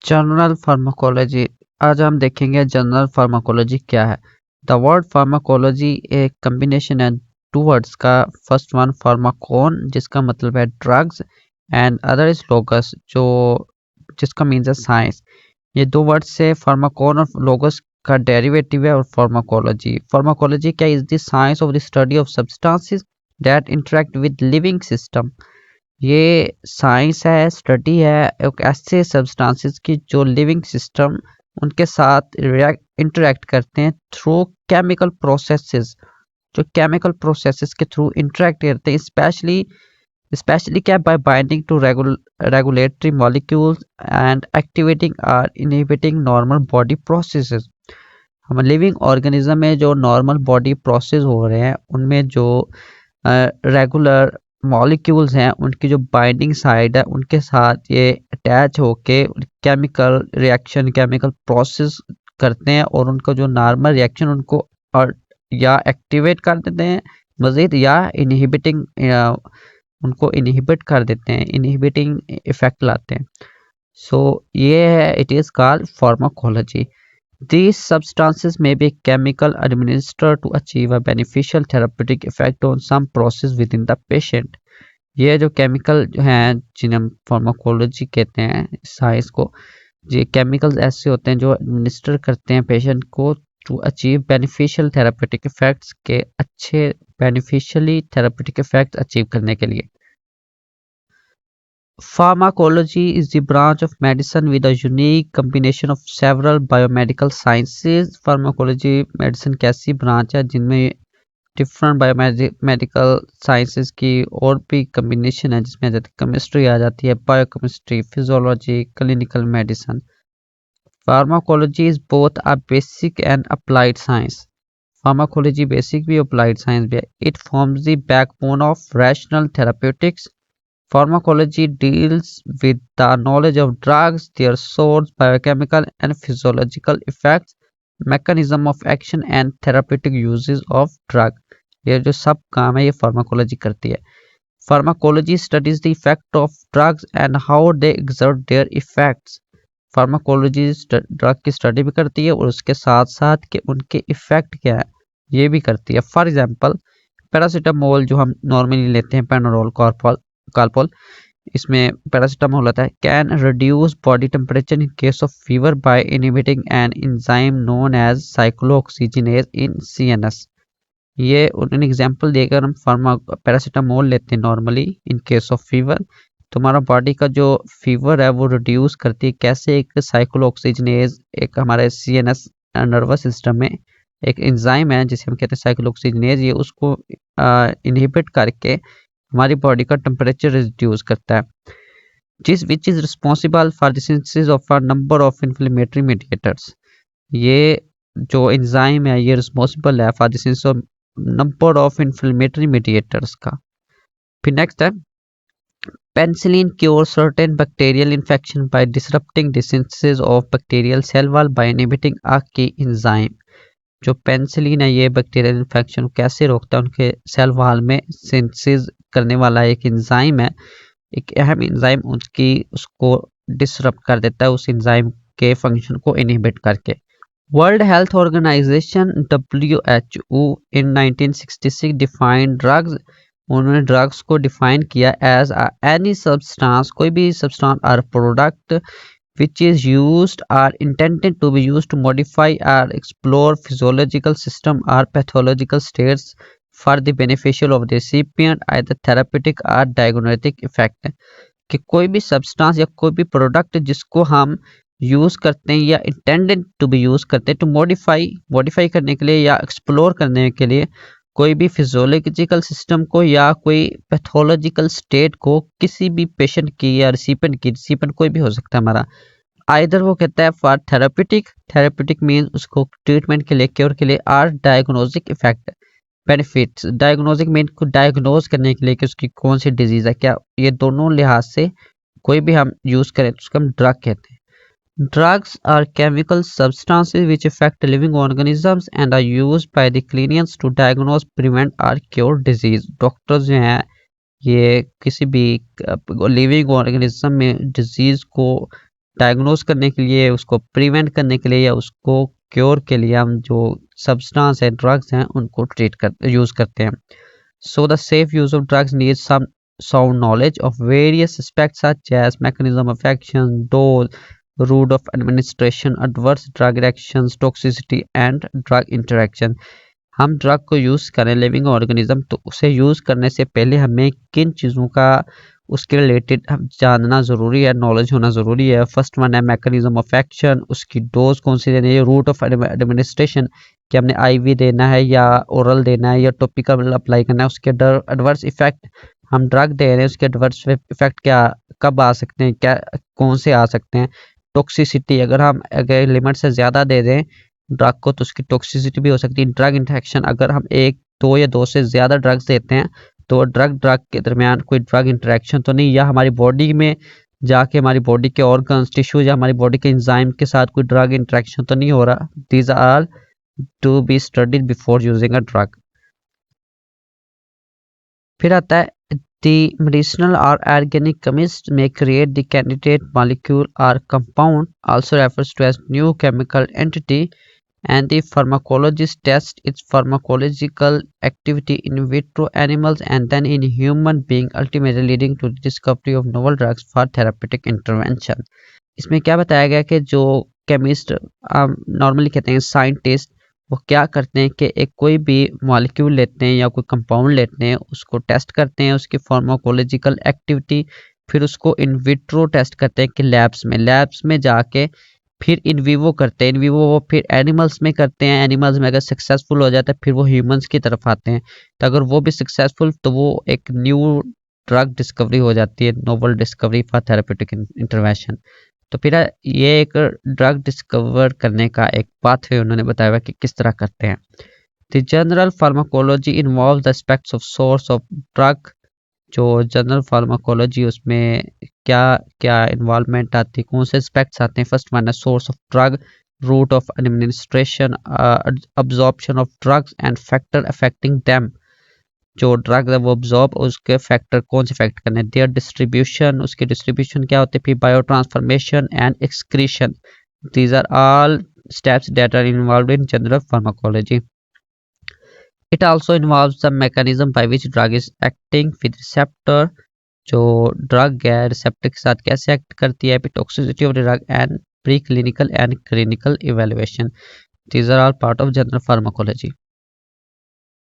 General pharmacology. आज हम देखेंगे जनरल फार्माकोलॉजी क्या है। द वर्ड फार्माकोलॉजी एक कम्बिनेशन है टू वर्ड्स का। फर्स्ट वन फार्माकोन जिसका मतलब है ड्रग्स एंड अदर इज लोगस जो जिसका मीन्स है साइंस। ये दो वर्ड्स से फार्माकोन और लोगस का डेरिवेटिव है। और फार्माकोलॉजी फार्माकोलॉजी क्या is the science of the study of substances that interact with living system. ये साइंस है, स्टडी है एक ऐसे सब्सटेंसेस की जो लिविंग सिस्टम उनके साथ इंटरेक्ट करते हैं थ्रू केमिकल प्रोसेसेस। जो केमिकल प्रोसेसेस के थ्रू इंटरेक्ट करते हैं स्पेशली क्या by binding to regulatory molecules and activating और इनहिबिटिंग नॉर्मल बॉडी प्रोसेसेस। हम लिविंग ऑर्गेनिज्म में जो नॉर्मल बॉडी प्रोसेस हो रहे हैं उनमें जो रेगुलर मॉलिक्यूल्स हैं उनकी जो बाइंडिंग साइड है उनके साथ ये अटैच होके केमिकल रिएक्शन केमिकल प्रोसेस करते हैं और उनको जो नॉर्मल रिएक्शन उनको और या एक्टिवेट कर देते हैं मज़ीद या इनहिबिटिंग उनको इनहिबिट कर देते हैं, इनहिबिटिंग इफेक्ट लाते हैं। सो ये है it is called pharmacology. These substances may be chemical administered to achieve a beneficial therapeutic effect on some process within the patient। ये जो केमिकल हैं जिन्हें हम फार्माकोलॉजी कहते हैं साइंस को, ये केमिकल्स ऐसे होते हैं जो एडमिनिस्टर करते हैं पेशेंट को to achieve beneficial therapeutic effects के अच्छे बेनिफिशियली थेरापेटिक इफेक्ट्स अचीव करने के लिए। Pharmacology is the branch of medicine with a unique combination of several biomedical sciences। Pharmacology medicine की ऐसी ब्रांच है जिनमें डिफरेंट बायोमेडिकल साइंसेस की और भी कम्बिनेशन है जिसमें केमिस्ट्री आ जाती है, biochemistry, physiology, clinical medicine. Pharmacology is both a basic and applied science. Pharmacology basic भी अप्लाइड साइंस भी है। It forms the backbone of rational therapeutics. Pharmacology deals with the knowledge of drugs, their source, biochemical and physiological effects, mechanism of action and therapeutic uses of drug। ये जो सब काम है ये pharmacology करती है। Pharmacology studies the effect of drugs and how they exert their effects। Pharmacology drug की study भी करती है और उसके साथ साथ कि उनके इफेक्ट क्या है ये भी करती है। फॉर एग्जांपल पैरासीटामोल जो हम नॉर्मली लेते हैं, पेनोडोल, कॉलपोल, इसमें पैरासीटामोल होता है। Can reduce body temperature in case of fever by inhibiting an enzyme known as cyclooxygenase in CNS. ये उन्होंने एग्जांपल देकर हम पैरासीटामोल लेते हैं normally in case of fever, तुम्हारा बॉडी का जो फीवर है वो रिड्यूस करती है। कैसे? एक साइक्लोऑक्सीजिनेज एक हमारे सीएनएस नर्वस सिस्टम में एक एंजाइम है जिसे हम कहते हैं साइक्लोऑक्सीजिनेज, ये उसको इनहिबिट करके हमारी बॉडी का टेम्परेचर रिड्यूस करता है। जिस which is responsible for the synthesis of a number of inflammatory mediators. ये जो एंजाइम है ये रिस्पॉन्सिबल है for the synthesis of number of inflammatory mediators का। फिर नेक्स्ट है penicillin cure certain bacterial infection by disrupting the synthesis of bacterial cell wall by inhibiting a key enzyme. जो penicillin है ये बैक्टीरियल इन्फेक्शन कैसे रोकता है? उनके सेल वॉल में सिंथेसिस करने वाला एक एंजाइम है, एक अहम एंजाइम उसको डिसरप्ट कर देता है, उस एंजाइम के फंक्शन को इनहिबिट करके। World Health Organization WHO in 1966 defined drugs. उन्होंने ड्रग्स को डिफाइन किया एज एनी सब्सटेंस, कोई भी सब्सटेंस और product which is used or intended to be used to modify or explore physiological system or pathological states for the beneficial of the recipient either therapeutic or diagnostic effect। कि कोई भी substance या कोई भी product जिसको हम use करते हैं या इंटेंडेड टू बी यूज़ करते हैं टू मॉडिफाई करने के लिए या एक्सप्लोर करने के लिए कोई भी फिजियोलॉजिकल सिस्टम को या कोई पैथोलॉजिकल स्टेट को किसी भी पेशेंट की या रिसिपेंट कोई भी हो सकता है हमारा। आइदर वो कहता है फॉर थेरापेटिक मीन्स उसको ट्रीटमेंट के लिए, क्योर के लिए, और diagnostic effect benefits. Diagnostic mean को डायग्नोज करने के लिए कि उसकी कौन सी डिजीज़ है, क्या ये दोनों लिहाज से कोई भी हम यूज़ करें तो उसको हम ड्रग कहते हैं। Drugs are chemical substances which affect living organisms and are used by the clinicians to diagnose, prevent or cure disease। Doctors जो हैं ये किसी भी लिविंग ऑर्गेनिज्म में डिजीज़ को डायग्नोज करने के लिए, उसको प्रिवेंट करने के लिए या उसको क्योर के लिए हम जो सब्सटेंस है, ड्रग्स हैं, उनको यूज़ करते हैं. So the safe use of drugs needs some sound knowledge of various aspects such as mechanism of action, dose, route of administration, adverse drug reactions, toxicity and drug interaction. हम drug को use करें living organism, तो उसे use करने से पहले हमें किन चीज़ों का उसके रिलेटेड हम जानना ज़रूरी है, नॉलेज होना ज़रूरी है. फर्स्ट वन है मैकेनिज्म ऑफ एक्शन, उसकी डोज कौन सी देनी है, रूट ऑफ एडमिनिस्ट्रेशन कि हमने आईवी देना है या ओरल देना है या टॉपिकल अप्लाई करना है, उसके एडवर्स इफेक्ट, हम ड्रग दे रहे हैं उसके एडवर्स इफेक्ट क्या कब आ सकते हैं, क्या कौन से आ सकते हैं. टॉक्सिसिटी, अगर लिमिट से ज़्यादा दे दें ड्रग को तो उसकी टॉक्सिसिटी भी हो सकती है. ड्रग इंटरेक्शन, अगर हम एक दो या दो से ज़्यादा ड्रग्स देते हैं तो ड्रग के दरमियान कोई ड्रग इंटरेक्शन तो नहीं, या हमारी बॉडी में जाके हमारी बॉडी के ऑर्गन्स, टिश्यू या हमारी बॉडी के एंजाइम के साथ कोई ड्रग इंटरेक्शन तो नहीं हो रहा. These are to be studied before using a drug. फिर आता है the medicinal or organic chemist may create the candidate molecule or compound, also refers to as new chemical entity, and the pharmacologist tests its pharmacological activity in vitro animals and then in human being, ultimately leading to the discovery of novel drugs for therapeutic intervention. इसमें क्या बताया गया कि जो chemist normally कहते हैं scientist, वो क्या करते हैं कि एक कोई भी मॉलिक्यूल लेते हैं या कोई कंपाउंड लेते हैं, उसको टेस्ट करते हैं उसकी फार्माकोलॉजिकल एक्टिविटी, फिर उसको इन विट्रो टेस्ट करते हैं कि लैब्स में जाके फिर इन विवो करते हैं. इन विवो वो फिर एनिमल्स में करते हैं. एनिमल्स में अगर सक्सेसफुल हो जाता है फिर वो ह्यूमंस की तरफ आते हैं. तो अगर वो भी सक्सेसफुल तो वो एक न्यू ड्रग डिस्कवरी हो जाती है, novel discovery for therapeutic intervention. तो फिर ये एक ड्रग डिस्कवर करने का एक पाथवे उन्होंने बताया हुआ कि किस तरह करते हैं. The general pharmacology involve the aspects of source of drug. जो जनरल फार्माकोलॉजी उसमें क्या क्या इन्वॉल्वमेंट आती है, कौन से एस्पेक्ट्स आते हैं. फर्स्ट वन है source of drug, route of administration, absorption of drugs and factor affecting them. जो ड्रग है वो ऑब्जॉर्ब, उसके फैक्टर कौन से फैक्ट करने, देयर डिस्ट्रीब्यूशन, उसके डिस्ट्रीब्यूशन क्या होते हैं, फिर biotransformation and excretion. These are all steps that are involved in general pharmacology. It also involves the mechanism by which drug is acting with receptor. जो drug है receptor के साथ कैसे एक्ट करती है, फिर toxicity of the drug and preclinical and clinical evaluation. These are all part of general pharmacology.